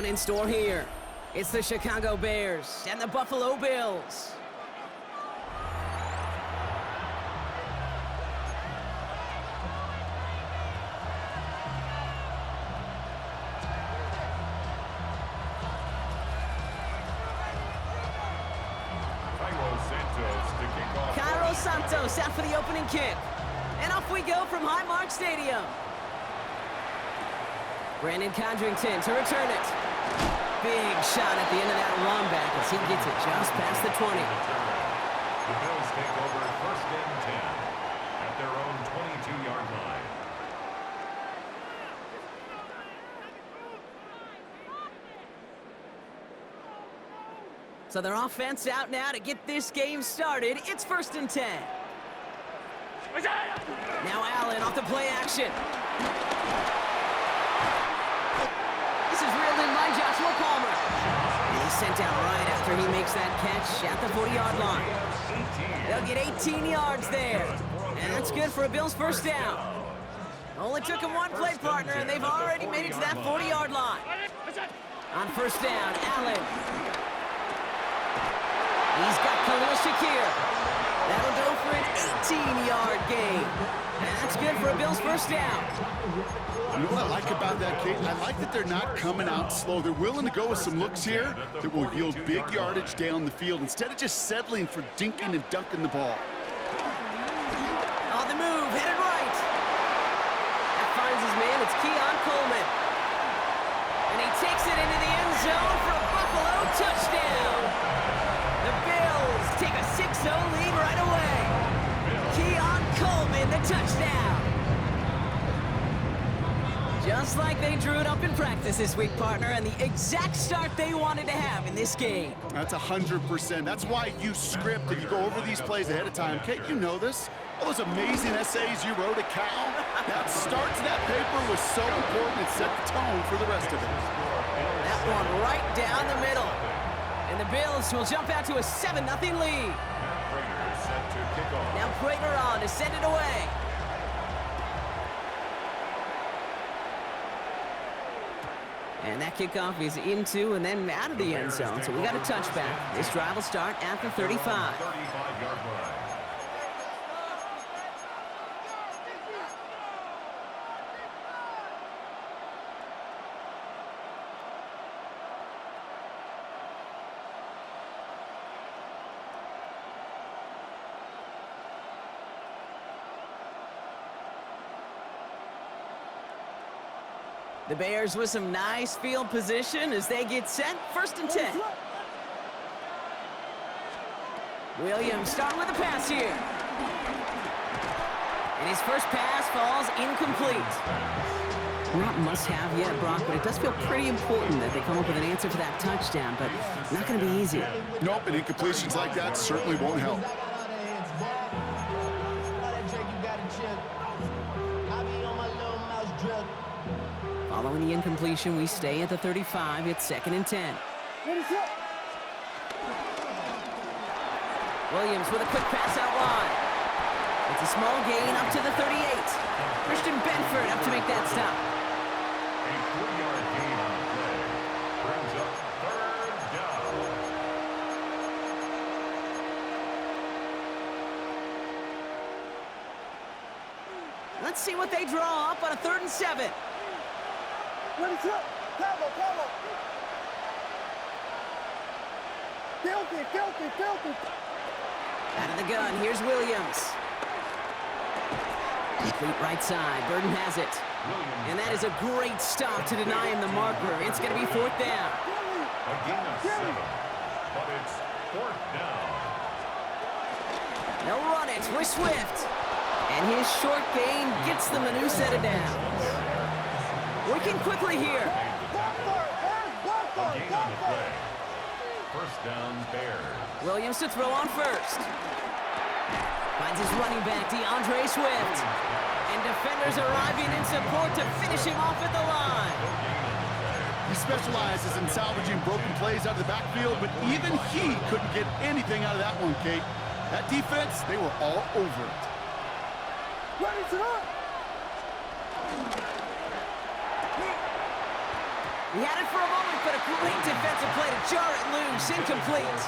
In store here, it's the Chicago Bears and the Buffalo Bills. Santos out for the opening kick. And off we go from Highmark Stadium. Brandon Condrington to return it. Big shot at the end of that run back as he gets it just past the 20. The Bills take over 1st and 10 at their own 22-yard line. So their offense out now to get this game started. It's 1st and 10. Now Allen off the play action. This is reeled in by Joshua Palmer. And he's sent out right after he makes that catch at the 40-yard line. They'll get 18 yards there. And that's good for a Bills 1st down. Only took him one play, partner, and they've already made it to that 40-yard line. On 1st down, Allen. He's got Khalil Shakir. That'll go for an 18-yard gain. That's good for a Bills 1st down. You know what I like about that, Kate? I like that they're not coming out slow. They're willing to go with some looks here that will yield big yardage down the field instead of just settling for dinking and dunking the ball. On the move, headed right. That finds his man. It's Keon Coleman. And he takes it into the end zone for a Buffalo touchdown. The Bills take a 6-0 lead right away. Keon Coleman, the touchdown. Just like they drew it up in practice this week, partner, and the exact start they wanted to have in this game. That's 100%. That's why you script and you go over these plays ahead of time. Kate, you know this. All those amazing essays you wrote at Cal. That start to that paper was so important. It set the tone for the rest of it. That one right down the middle. And the Bills will jump out to a 7-0 lead. Now Prater on to send it away. And that kickoff is into and then out of the end zone. So we got a touchback. This drive will start at the 35. The Bears with some nice field position as they get set. 1st and 10. Williams starting with a pass here. And his first pass falls incomplete. Not must-have yet, Brock, but it does feel pretty important that they come up with an answer for that touchdown, but not going to be easy. Nope, and incompletions like that certainly won't help. Following the incompletion, we stay at the 35. It's 2nd and 10. Williams with a quick pass out wide. It's a small gain up to the 38. Christian Benford up to make that stop. A 4-yard gain on the play brings up 3rd down. Let's see what they draw up on a 3rd and 7. Filthy. Out of the gun, here's Williams. Complete right side, Burden has it. And that is a great stop to deny him the marker. It's going to be 4th down. A gain of 7, but it's 4th down. They'll run it with Swift. And his short gain gets them a new set of downs. Working quickly here. A gain on the play. 1st down, Bears. Williams to throw on 1st. Finds his running back, DeAndre Swift. And defenders arriving in support to finish him off at the line. He specializes in salvaging broken plays out of the backfield, but even he couldn't get anything out of that one, Kate. That defense, they were all over it. He had it for a moment, but a great defensive play to jar it loose. Incomplete.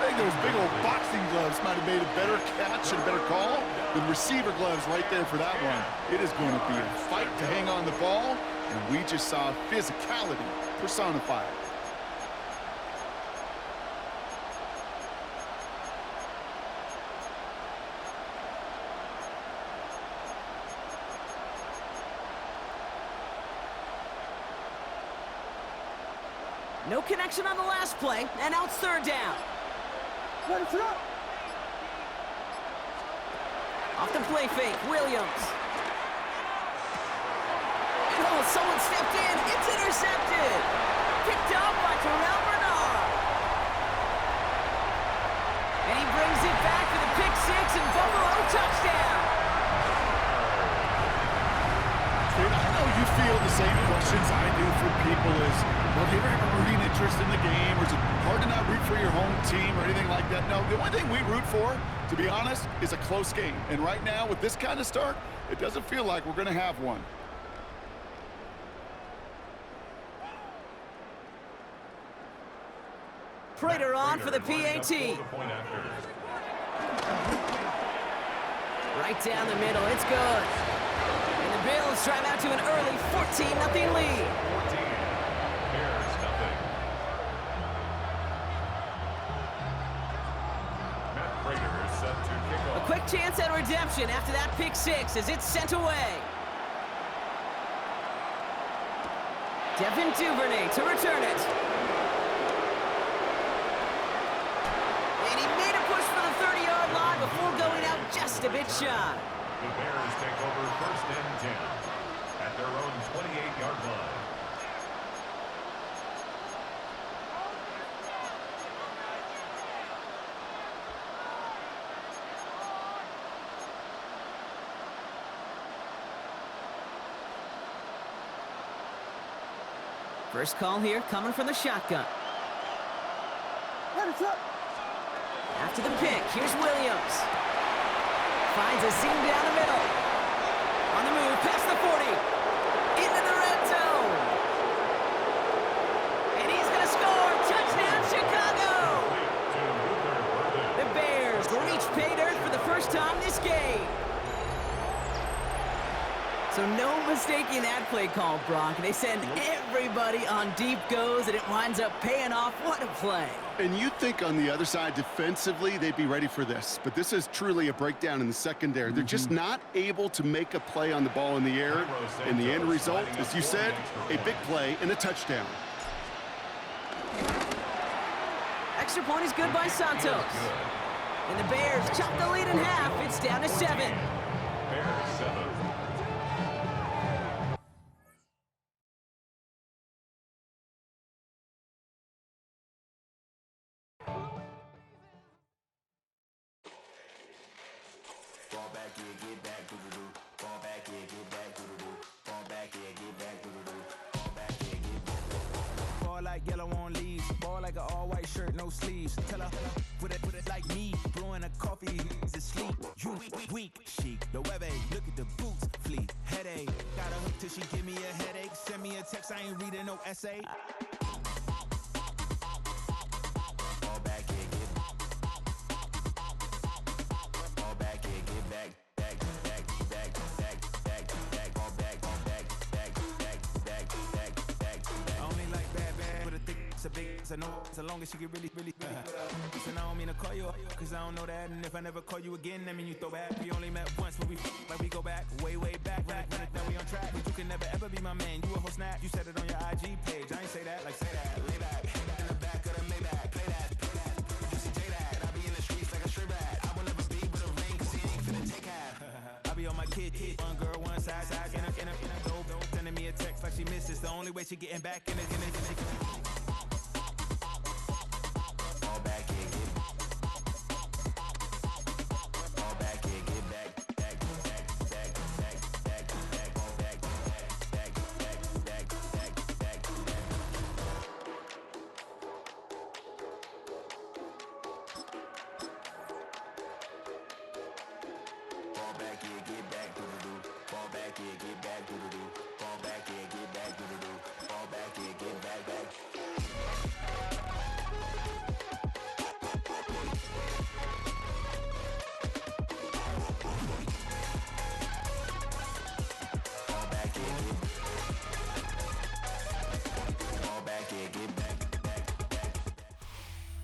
I think those big old boxing gloves might have made a better catch and a better call than receiver gloves right there for that one. It is going to be a fight to hang on the ball, and we just saw physicality personified. No connection on the last play, and now it's third down. Ready, throw. Off the play fake, Williams. Oh, someone stepped in. It's intercepted. Picked up by Terrell Bernard. And he brings it back for the pick six and Buffalo touchdown. I know you feel the same questions I do for people is, well, do you ever have a rooting interest in the game, or is it hard to not root for your home team or anything like that? No, the only thing we root for, to be honest, is a close game. And right now, with this kind of start, it doesn't feel like we're going to have one. Prater on for the PAT. Right down the middle, it's good. And the Bills drive out to an early 14-0 lead. A quick chance at redemption after that pick six as it's sent away. Devin Duvernay to return it. And he made a push for the 30-yard line before going out just a bit shy. The Bears take over first and 10 at their own 28-yard line. First call here coming from the shotgun. Ready, throw. After the pick, here's Williams. Finds a seam down the middle. On the move, past the 40. Into the red zone. And he's going to score. Touchdown, Chicago. The Bears reach pay dirt for the first time this game. So no mistaking that play call, Brock. They send everybody on deep goes, and it winds up paying off. What a play. And you'd think on the other side, defensively, they'd be ready for this. But this is truly a breakdown in the secondary. They're just not able to make a play on the ball in the air. And the end result, as you said, a big play and a touchdown. Extra point is good by Santos. And the Bears chop the lead in half. It's down to 7. Bears 7. Like yellow on leaves, ball like an all-white shirt, no sleeves. Tell her, put it like me, blowing a coffee, is asleep. You weak, chic, the web look at the boots, fleet, headache. Got a hook till she give me a headache. Send me a text, I ain't reading no essay. Fall back here, get back here, get back. I know as long as she get really Listen, I don't mean to call you, cause I don't know that. And if I never call you again, that mean you throw back. We only met once, but we go back, way back. When it now we on track, but you can never ever be my man. You a whole snap, you said it on your IG page. I ain't say that, like say that. Lay back, in the back of the Maybach, play that. You see J that, I be in the streets like a stray rat. I will never be with a ring, cause he ain't finna take half. I be on my kid, one girl, one side, in a dope, sending me a text like she misses. The only way she getting back in it. Fall back, yeah, get back, do-do-do. Fall back, yeah, get back, do-do-do. Fall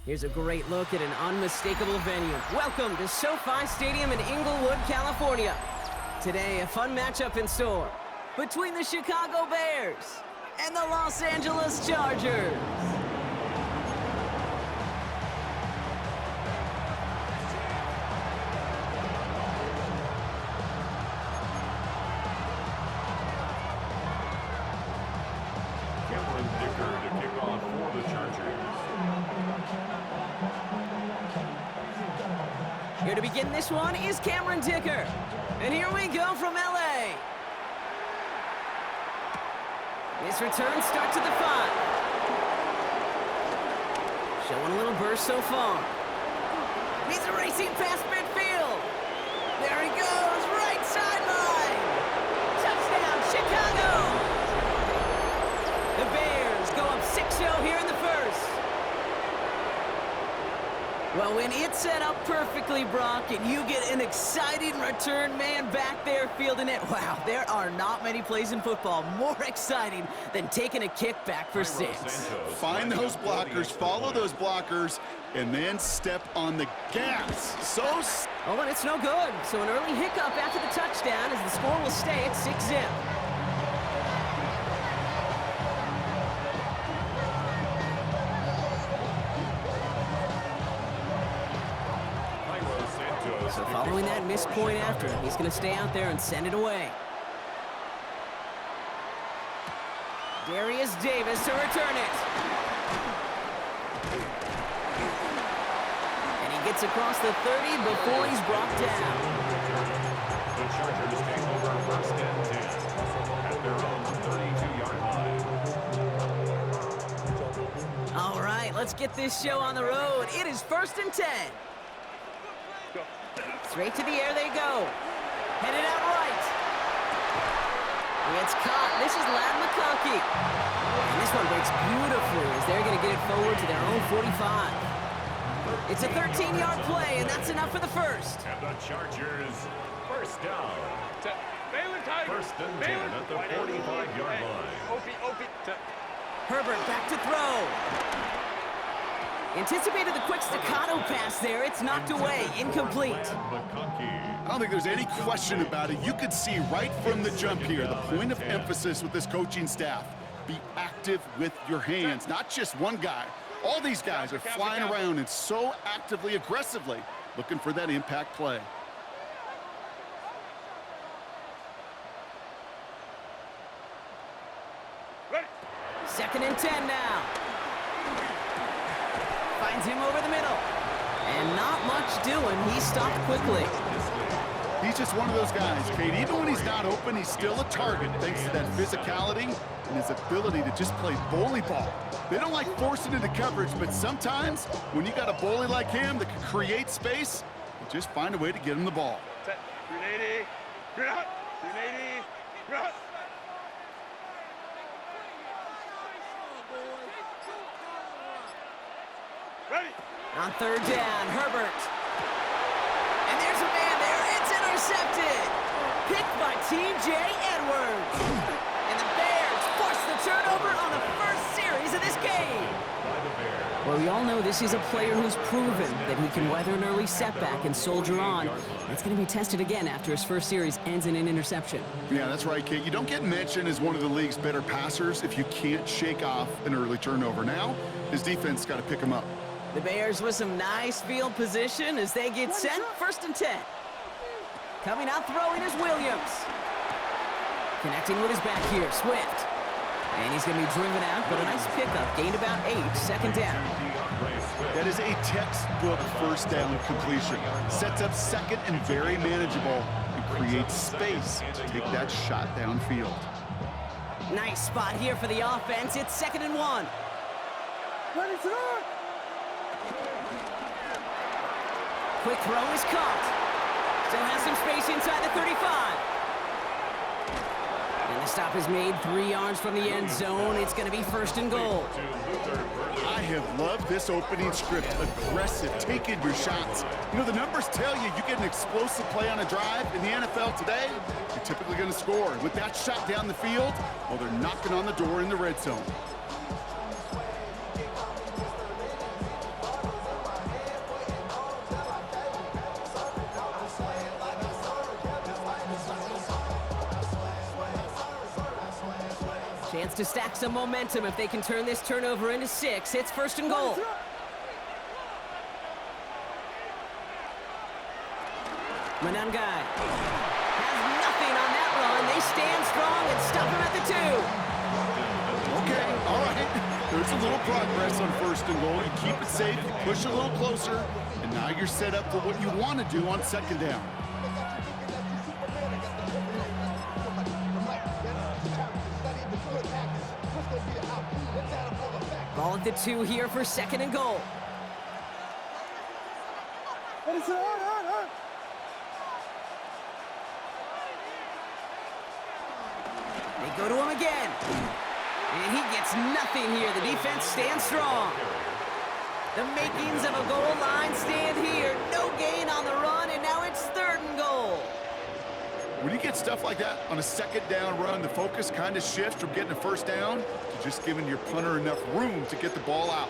Here's a great look at an unmistakable venue. Welcome to SoFi Stadium in Inglewood, California. Today, a fun matchup in store between the Chicago Bears and the Los Angeles Chargers. To kick off for the Chargers. Here to begin this one is Cameron Dicker. And here we go from LA. This return starts at the 5. Showing a little burst so far. He's racing past midfield. There he goes, right sideline. Touchdown, Chicago. The Bears go up 6-0 here in the first. Well, when it's set up perfectly, Brock, and you get an exciting return man back there fielding it, wow, there are not many plays in football more exciting than taking a kick back for 6. Find those blockers, follow those blockers, and then step on the gas. Oh, and it's no good. So an early hiccup after the touchdown as the score will stay at 6-0. So following that missed point after, he's going to stay out there and send it away. Darius Davis to return it. And he gets across the 30 before he's brought down. The Chargers take over first and 10 at their own 32-yard line. All right, let's get this show on the road. It is first and 10. Straight to the air they go. Headed out right. It's caught. This is Ladd McConkey. And this one breaks beautifully as they're going to get it forward to their own 45. It's a 13-yard play, and that's enough for the first. And the Chargers first down. First and 10 at the 45-yard line. Herbert back to throw. Anticipated the quick staccato pass there. It's knocked away. Incomplete. I don't think there's any question about it. You could see right from the jump here, the point of emphasis with this coaching staff. Be active with your hands, not just one guy. All these guys are flying around and so actively, aggressively looking for that impact play. Second and 10 now. Finds him over the middle. And not much doing. He stopped quickly. He's just one of those guys, Kate. Even when he's not open, he's still a target thanks to that physicality and his ability to just play bully ball. They don't like forcing into coverage, but sometimes when you got a bully like him that can create space, you just find a way to get him the ball. Set. 380. 380. Ready. On third down, Herbert. And there's a man there. It's intercepted. Picked by T.J. Edwards. And the Bears force the turnover on the first series of this game. Well, we all know this is a player who's proven that he can weather an early setback and soldier on. It's going to be tested again after his first series ends in an interception. Yeah, that's right, Kate. You don't get mentioned as one of the league's better passers if you can't shake off an early turnover. Now, his defense got to pick him up. The Bears with some nice field position as they get set. First and 10. Coming out throwing is Williams. Connecting with his back here, Swift. And he's going to be driven out, but a nice pickup. Gained about 8, second down. That is a textbook first down completion. Sets up second and very manageable and creates space to take that shot downfield. Nice spot here for the offense. It's second and 1. Ready, throw! Quick throw is caught. Still has some space inside the 35. And the stop is made 3 yards from the end zone. It's going to be first and goal. I have loved this opening script. Aggressive, taking your shots. You know, the numbers tell you get an explosive play on a drive in the NFL today, you're typically going to score. With that shot down the field, well, they're knocking on the door in the red zone. to stack some momentum if they can turn this turnover into 6. It's first and goal. Manangai has nothing on that run. They stand strong and stop him at the 2. Okay, all right. There's a little progress on first and goal. You keep it safe, you push a little closer, and now you're set up for what you want to do on second down. Ball at the 2 here for second and goal. They go to him again. And he gets nothing here. The defense stands strong. The makings of a goal line stand here. No gain on the run, and now it's third and goal. When you get stuff like that on a second down run, the focus kind of shifts from getting a first down to just giving your punter enough room to get the ball out.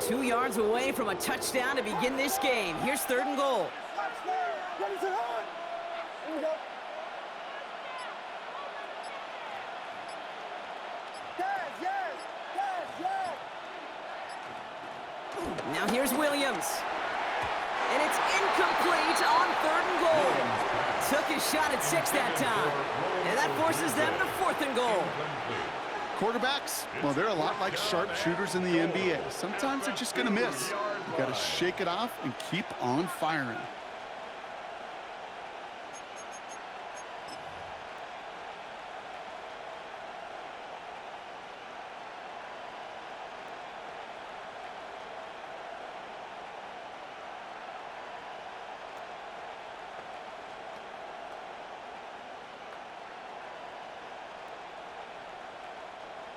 Two yards away from a touchdown to begin this game. Here's third and goal. Now here's Williams. And it's incomplete on third and goal. Took his shot at 6 that time. And that forces them to fourth and goal. Quarterbacks, well, they're a lot like sharpshooters in the NBA. Sometimes they're just going to miss. You got to shake it off and keep on firing.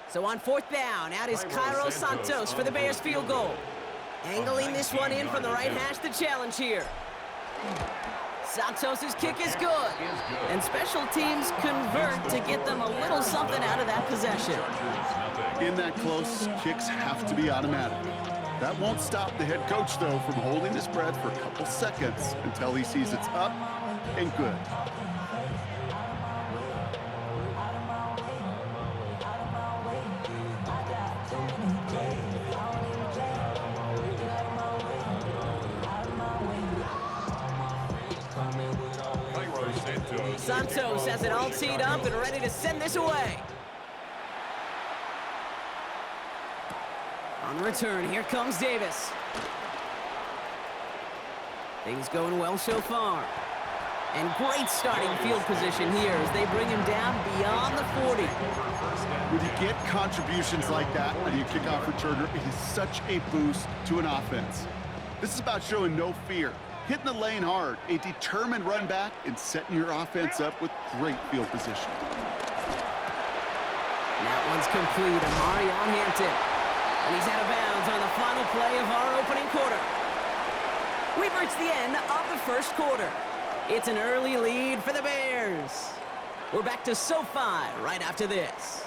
So on fourth down, out is Cairo Santos for the Bears field goal. Angling this one in from the right hash, the challenge here. Santos' kick is good. And special teams convert to get them a little something out of that possession. In that close, kicks have to be automatic. That won't stop the head coach, though, from holding his breath for a couple seconds until he sees it's up and good. Santos has it all teed up and ready to send this away. On the return, here comes Davis. Things going well so far. And great starting field position here as they bring him down beyond the 40. When you get contributions like that on your kickoff returner, it is such a boost to an offense. This is about showing no fear, hitting the lane hard, a determined run back, and setting your offense up with great field position. That one's complete. Amari on Hampton. And he's out of bounds on the final play of our opening quarter. We've reached the end of the first quarter. It's an early lead for the Bears. We're back to SoFi right after this.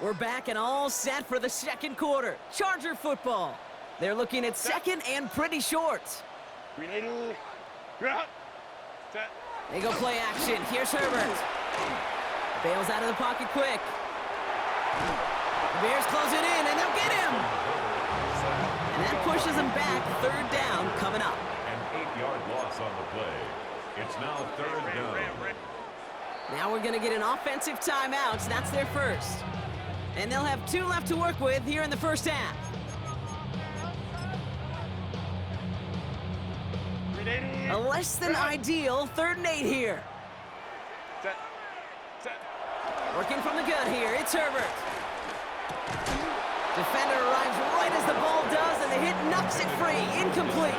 We're back and all set for the second quarter. Charger football. They're looking at second and pretty short. Grenade. You're out. Set. They go play action. Here's Herbert. Bails out of the pocket quick. The Bears close it in, and they'll get him. And that pushes them back. Third down coming up. An 8-yard loss on the play. It's now third down. Now we're going to get an offensive timeout. That's their first. And they'll have 2 left to work with here in the first half. A less than ideal 3rd and 8 here. Set. Set. Working from the gun here, it's Herbert. Defender arrives right as the ball does, and the hit knocks it free. Incomplete.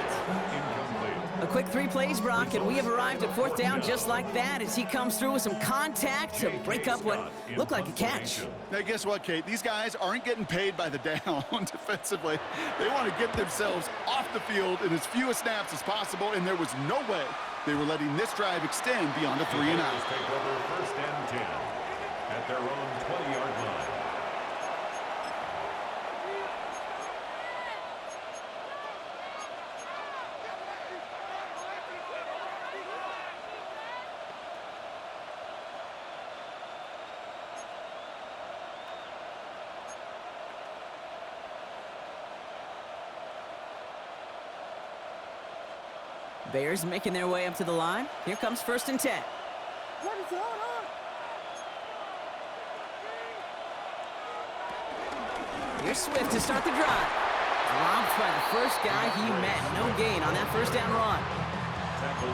A quick 3 plays, Brock, and we have arrived at 4th down just like that as he comes through with some contact to break up what looked like a catch. Now, guess what, Kate? These guys aren't getting paid by the down defensively. They want to get themselves off the field in as few snaps as possible, and there was no way they were letting this drive extend beyond a 3 and out. Take over 1st and 10 at their own 20-yard line. Bears making their way up to the line. Here comes 1st and 10. What is going on? Here's Swift to start the drive. Dropped by the first guy he met. No gain on that 1st down run.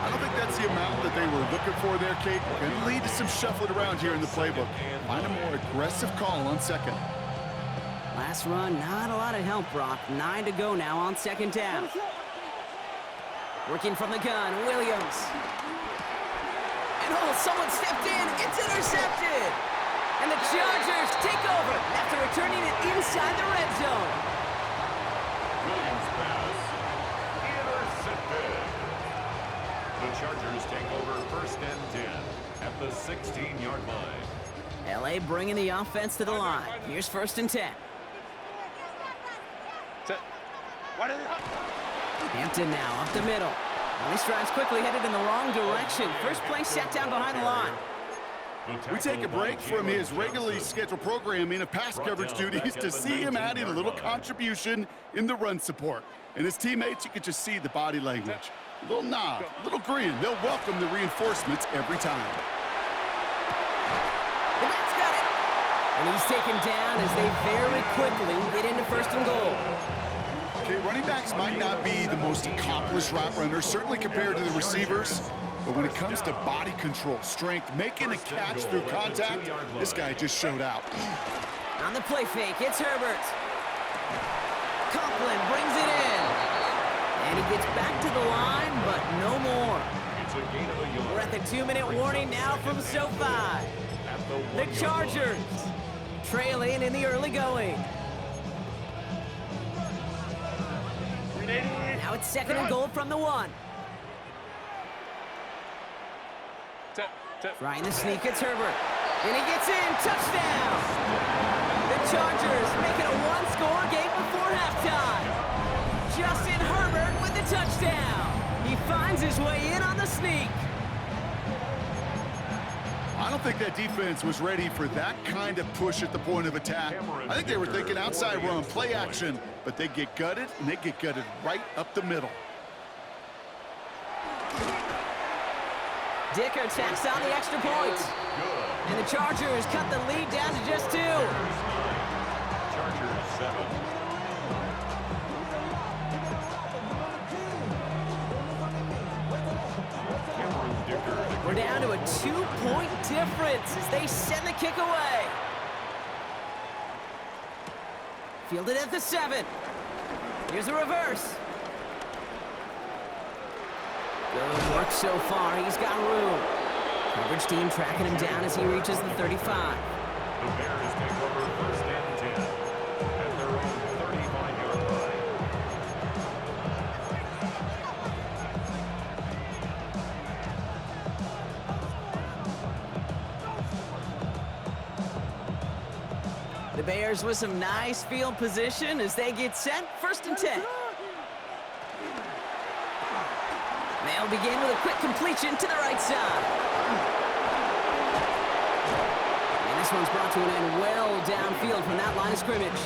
I don't think that's the amount that they were looking for there, Kate. Going to lead to some shuffling around here in the playbook. Find a more aggressive call on 2nd. Last run, not a lot of help, Brock. 9 to go now on 2nd down. Working from the gun, Williams. And someone stepped in. It's intercepted. And the Chargers take over after returning it inside the red zone. Williams pass intercepted. The Chargers take over 1st and 10 at the 16-yard line. LA bringing the offense to the line. Here's 1st and 10. What is it? Hampton now up the middle. Well, this drive's quickly headed in the wrong direction. First play set down behind the line. We take a break from his regularly scheduled programming of pass coverage duties to see him adding a little contribution in the run support. And his teammates, you could just see the body language. A little nod, a little grin. They'll welcome the reinforcements every time. The Mets got it. And he's taken down as they very quickly get into 1st and goal. Okay, running backs might not be the most accomplished route runners, certainly compared to the receivers. But when it comes to body control, strength, making a catch through contact, this guy just showed out. On the play fake, it's Herbert. Conklin brings it in. And he gets back to the line, but no more. It's a gain of a yard. We're at the 2-minute warning now from SoFi. The Chargers trailing in the early going. Now it's 2nd and goal from the 1. Trying the sneak, it's Herbert. And he gets in, touchdown! The Chargers make it a 1-score game before halftime. Justin Herbert with the touchdown. He finds his way in on the sneak. I don't think that defense was ready for that kind of push at the point of attack. I think they were thinking outside run, play action, but they get gutted, and they get gutted right up the middle. Dicker tacks on the extra point. And the Chargers cut the lead down to just 2. Chargers 7. We're down to a 2-point difference as they send the kick away. Fielded at the 7. Here's a reverse. Good work so far. He's got room. Coverage team tracking him down as he reaches the 35. The Bears take over 1st and 10 at their own 35-yard line. The Bears with some nice field position as they get set. 1st and 10. They'll begin with a quick completion to the right side. And this one's brought to an end well downfield from that line of scrimmage.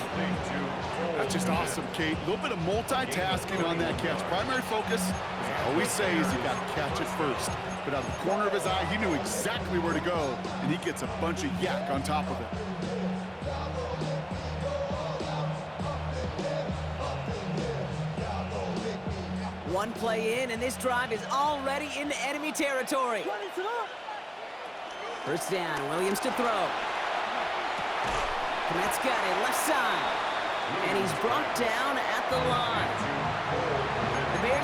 That's just awesome, Kate. A little bit of multitasking on that catch. Primary focus, as I always say, is you got to catch it first. But out of the corner of his eye, he knew exactly where to go, and he gets a bunch of yak on top of it. One play in, and this drive is already into enemy territory. 1st down, Williams to throw. Komet's got it, left side. And he's brought down at the line. The Bears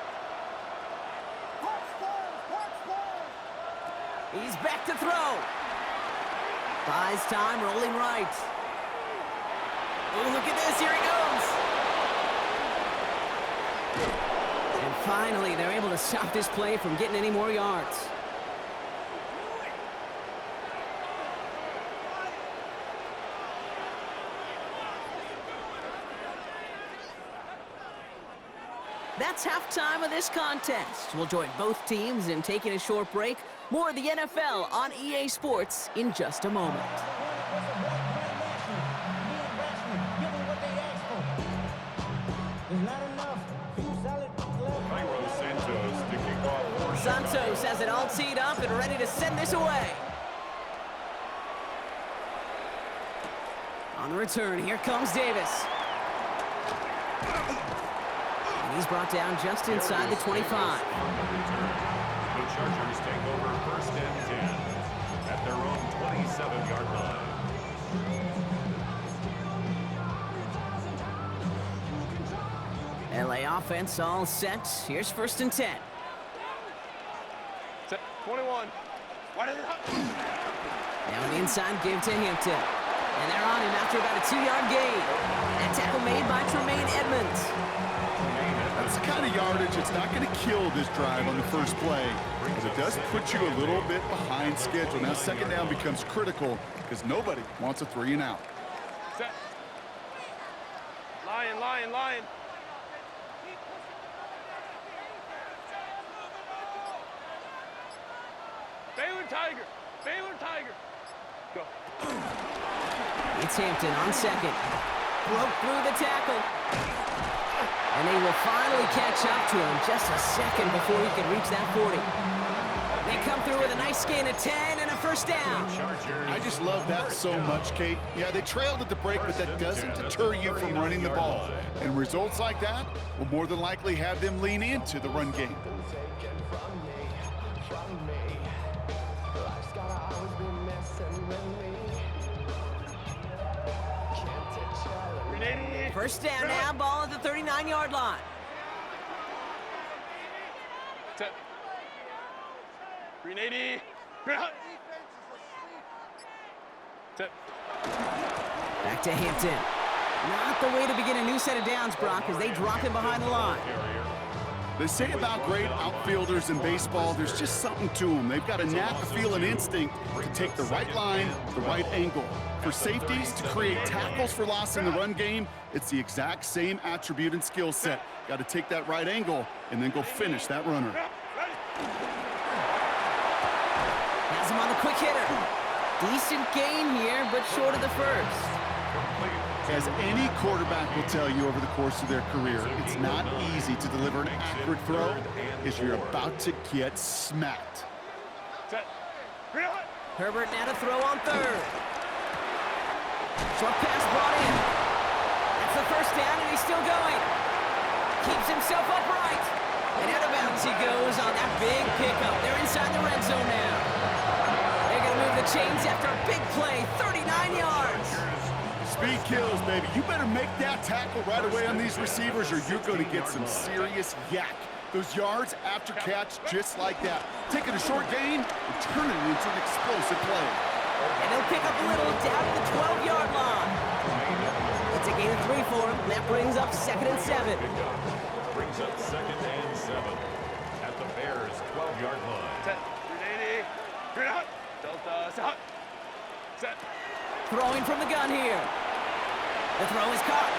He's back to throw. Buys time, rolling right. Oh, look at this. Here he goes. And finally, they're able to stop this play from getting any more yards. That's halftime of this contest. We'll join both teams in taking a short break. More of the NFL on EA Sports in just a moment. Santos has it all teed up and ready to send this away. On the return, here comes Davis. And he's brought down just inside the 25. The Chargers take over 1st and 10 at their own 27-yard line. LA offense all set. Here's 1st and 10. Set. 21. What is it? Now an inside give to Hampton. And they're on him after about a 2-yard gain. That tackle made by Tremaine Edmonds. That's the kind of yardage it's not going to kill this drive on the first play, because it does put you a little bit behind schedule. Now 2nd down becomes critical because nobody wants a 3 and out. Set. Lion, lion, lion. Baylor Tiger. Baylor Tiger. Go. It's Hampton on 2nd. Broke through the tackle. And they will finally catch up to him just a second before he can reach that 40. They come through with a nice gain of 10 and a 1st down. I just love that so much, Kate. Yeah, they trailed at the break, but that doesn't deter you from running the ball. And results like that will more than likely have them lean into the run game. First down now, ball at the 39-yard line. Set. 380. Set. Back to Hampton. Not the way to begin a new set of downs, Brock, as they drop him behind the line. They say about great outfielders in baseball, there's just something to them. They've got a knack, a feel, and instinct to take the right line, the right angle. For safeties, to create tackles for loss in the run game, it's the exact same attribute and skill set. Got to take that right angle and then go finish that runner. Has him on the quick hitter. Decent gain here, but short of the first. As any quarterback will tell you over the course of their career, it's not easy to deliver an accurate throw if you're about to get smacked. Set. Herbert now to throw on 3rd. Short pass brought in. That's the 1st down, and he's still going. Keeps himself upright. And out of bounds he goes on that big pickup. They're inside the red zone now. They're going to move the chains after a big play, 39 yards. Speed kills, baby. You better make that tackle right away on these receivers, or you're going to get some serious yak. Those yards after catch just like that. Taking a short gain and turning it into an explosive play. And they'll pick up a little down to the 12-yard line. It's a gain of 3 for him. That brings up 2nd and 7. Brings up 2nd and 7 at the Bears' 12-yard line. Set. 380. Green out. Delta. Set. Set. Throwing from the gun here. The throw is caught.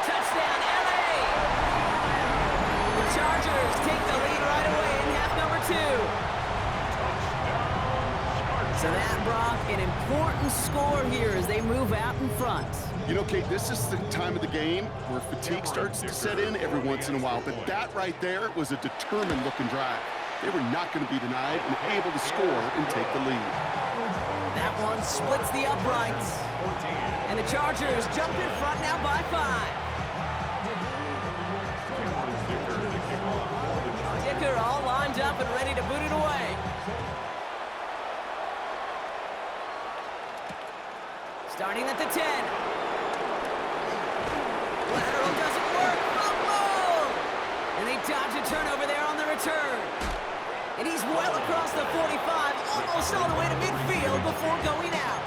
Touchdown, LA! The Chargers take the lead right away in half number 2. So that, Brock, an important score here as they move out in front. You know, Kate, this is the time of the game where fatigue starts to set in every once in a while, but that right there was a determined-looking drive. They were not going to be denied and able to score and take the lead. That one splits the uprights. And the Chargers jump in front now by 5. Dicker all lined up and ready to boot it away. Starting at the 10. Lateral doesn't work. Fumble! And they dodge a turnover there on the return. And he's well across the 45, almost all the way to midfield before going out.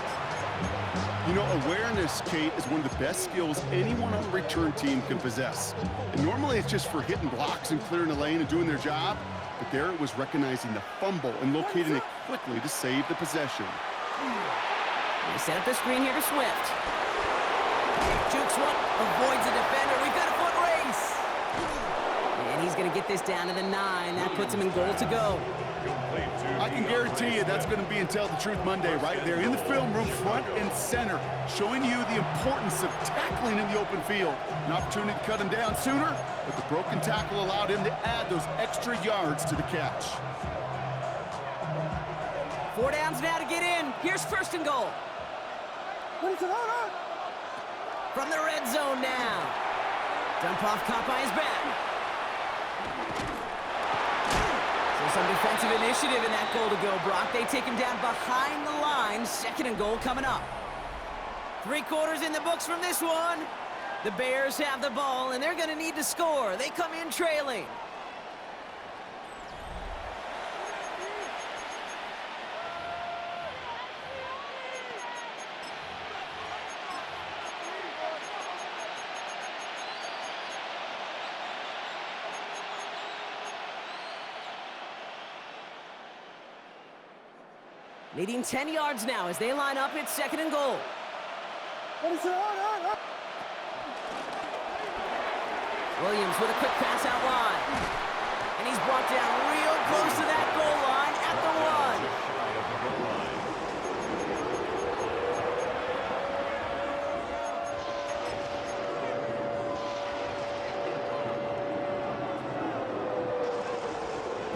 You know, awareness, Kate, is one of the best skills anyone on the return team can possess. And normally it's just for hitting blocks and clearing the lane and doing their job. But there it was recognizing the fumble and locating it quickly to save the possession. They set up the screen here to Swift. Jukes one, avoids the defender. We've got a foot race. And he's going to get this down to the 9. That puts him in goal to go. I can guarantee you that's going to be in Tell the Truth Monday right there in the film room, front and center, showing you the importance of tackling in the open field. An opportunity to cut him down sooner, but the broken tackle allowed him to add those extra yards to the catch. 4 downs now to get in. Here's first and goal. What is it on? From the red zone now. Dump off caught by his back. So some defensive initiative in that goal to go, Brock. They take him down behind the line. Second and goal coming up. 3 quarters in the books from this one. The Bears have the ball, and they're going to need to score. They come in trailing. Leading 10 yards now as they line up. It's second and goal. What is it on? Williams with a quick pass out wide. And he's brought down real close to that goal line at the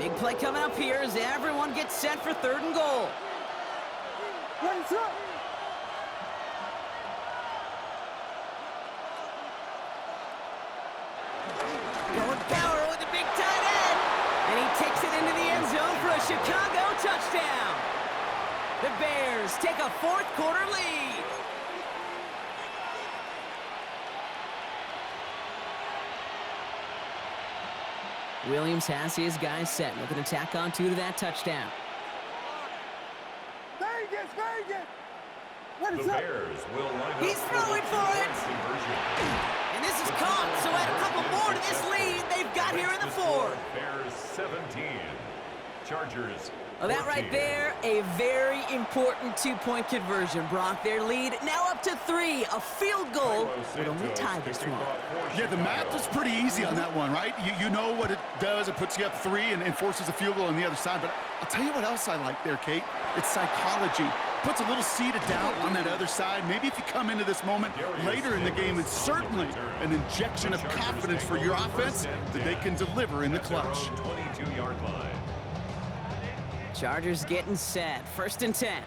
1. Big play coming up here as everyone gets set for third and goal. What is up? Going power with the big tight end. And he takes it into the end zone for a Chicago touchdown. The Bears take a fourth quarter lead. Williams has his guys set. Looking to tack on 2 to that touchdown. Vegas! What is The up? Bears will line up. He's throwing for it. Conversion. And this is caught, so add a couple more to this lead they've got here in the fourth. Bears 17. Chargers. Well, that right 14. there, a very important 2-point conversion, Brock. Their lead now up to 3. A field goal would only tie this one. Yeah, the math is pretty easy on that one, right? You know what it does. It puts you up 3 and forces a field goal on the other side. But I'll tell you what else I like there, Kate. It's psychology. Puts a little seed of doubt on that other side. Maybe if you come into this moment later in the game, it's certainly an injection of confidence for your offense that they can deliver in the clutch. 22-yard line. Chargers getting set. First and 10.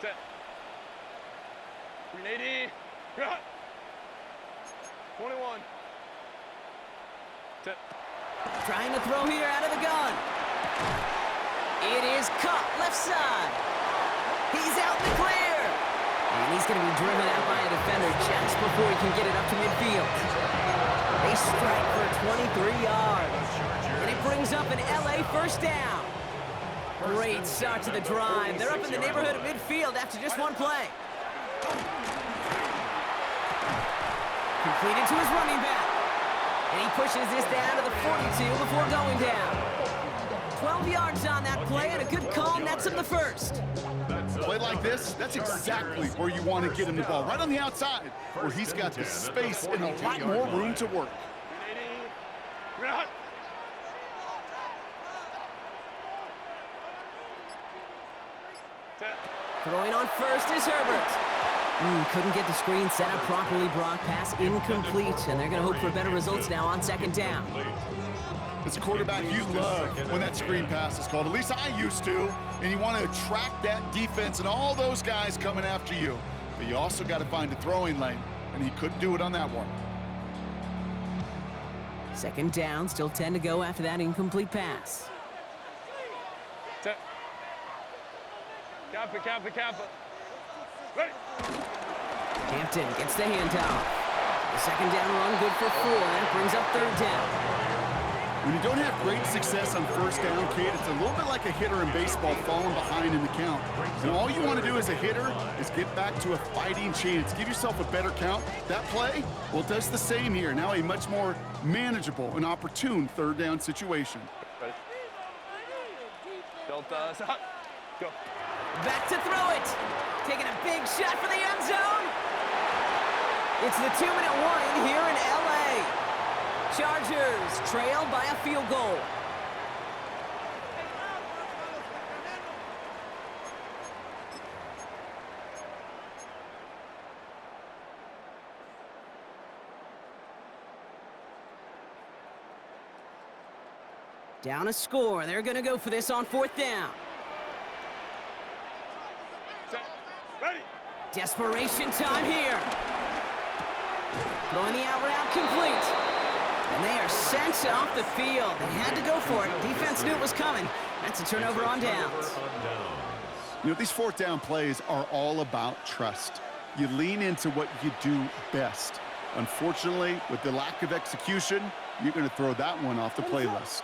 Set. 380. 21. Set. Trying to throw here out of the gun. It is caught left side. He's out in the clear. And he's going to be driven out by a defender just before he can get it up to midfield. They strike for 23 yards. And it brings up an LA first down. Great start to the drive. They're up in the neighborhood of midfield after just 1 play. Completed to his running back. And he pushes this down to the 42 before going down. 12 yards on that play and a good call nets him the first. Play like this, that's exactly where you want to get him the ball. Right on the outside, where he's got the space and a lot more room to work. 380. Throwing on first is Herbert. Couldn't get the screen set up properly, Brock. Pass incomplete, and they're going to hope for better results now on second down. As a quarterback, you love when that screen pass is called. At least I used to. And you want to attract that defense and all those guys coming after you. But you also got to find a throwing lane, and he couldn't do it on that one. Second down, still 10 to go after that incomplete pass. Set. Kappa. Ready. Hampton gets the handoff. The second down run good for 4. That brings up third down. When you don't have great success on first down, Kate, it's a little bit like a hitter in baseball falling behind in the count. And all you want to do as a hitter is get back to a fighting chance. Give yourself a better count. That play, well, it does the same here. Now a much more manageable and opportune third down situation. Delta, set, go. Back to throw it. Taking a big shot for the end zone. It's the 2-minute warning here in L.A. Chargers trail by a field goal. Down a score. They're going to go for this on fourth down. Set, ready. Desperation time here. Throwing the out route complete. And they are sent off the field. They had to go for it. Defense knew it was coming. That's a turnover on downs. You know, these fourth down plays are all about trust. You lean into what you do best. Unfortunately, with the lack of execution, you're going to throw that one off the playlist.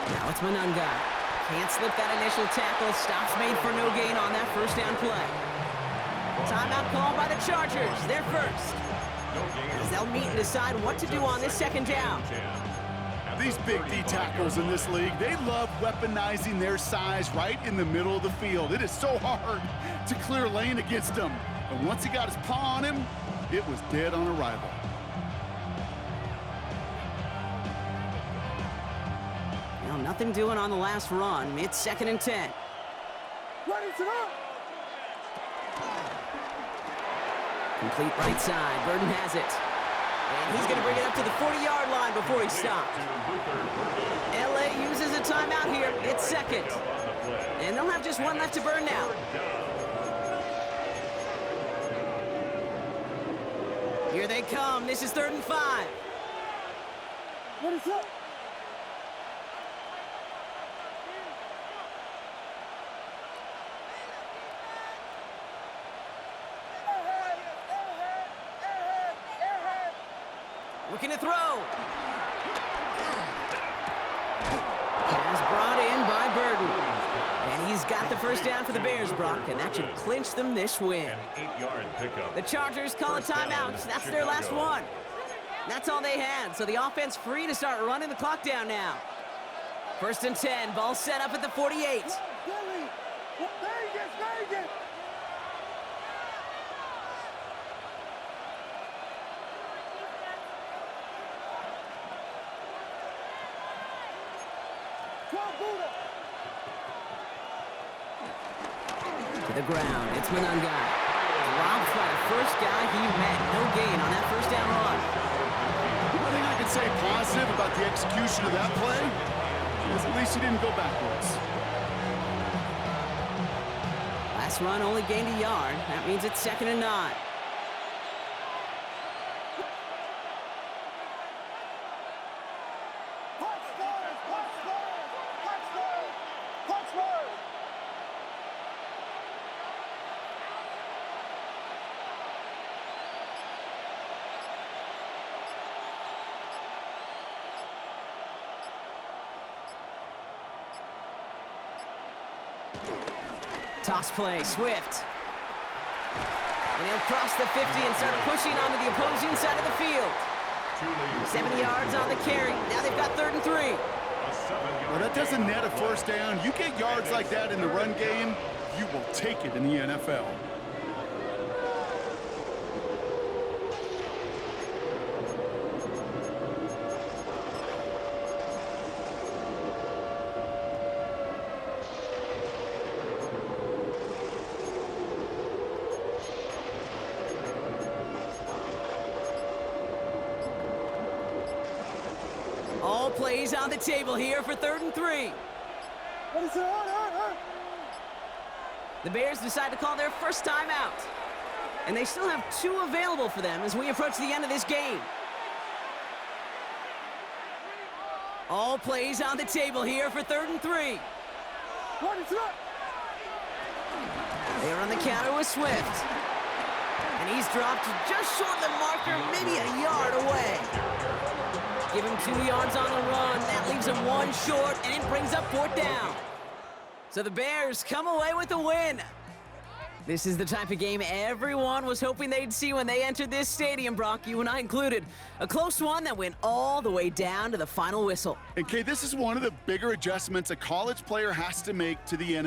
Now it's Manunga. Can't slip that initial tackle. Stops made for no gain on that first down play. Timeout called by the Chargers. They're first. As they'll meet and decide what to do on this second down. These big D tackles in this league, they love weaponizing their size right in the middle of the field. It is so hard to clear lane against them. But once he got his paw on him, it was dead on arrival. Well, nothing doing on the last run. It's 2nd and 10. Ready, set up. Complete right side. Burden has it. And he's going to bring it up to the 40-yard line before he stopped. L.A. uses a timeout here. It's 2nd. And they'll have just one left to burn now. Here they come. This is 3rd and 5. Ready, set. Looking to throw. Pass brought in by Burden. And he's got the first down for the Bears, Brock, and that should clinch them this win. An 8-yard pickup. The Chargers call a timeout. That's their last one. That's all they had, so the offense free to start running the clock down now. 1st and 10, ball set up at the 48. Billy. Vegas. To the ground, it's Manunga. Robbed by the first guy he met. No gain on that first down run. One thing I can say positive about the execution of that play is at least he didn't go backwards. Last run only gained a yard. That means it's 2nd and 9. Toss play, Swift. And he'll cross the 50 and start pushing onto the opposing side of the field. 70 yards on the carry. Now they've got 3rd and 3. Well, that doesn't net a first down. You get yards like that in the run game, you will take it in the NFL. All plays on the table here for 3rd and 3. Ready, set. The Bears decide to call their first timeout. And they still have 2 available for them as we approach the end of this game. All plays on the table here for 3rd and 3. Ready, set. They're on the counter with Swift. And he's dropped just short of the marker, maybe a yard away. Give him 2 yards on the run. That leaves him 1 short, and it brings up 4th down. So the Bears come away with a win. This is the type of game everyone was hoping they'd see when they entered this stadium, Brock, you and I included. A close one that went all the way down to the final whistle. And Kay, this is one of the bigger adjustments a college player has to make to the NFL.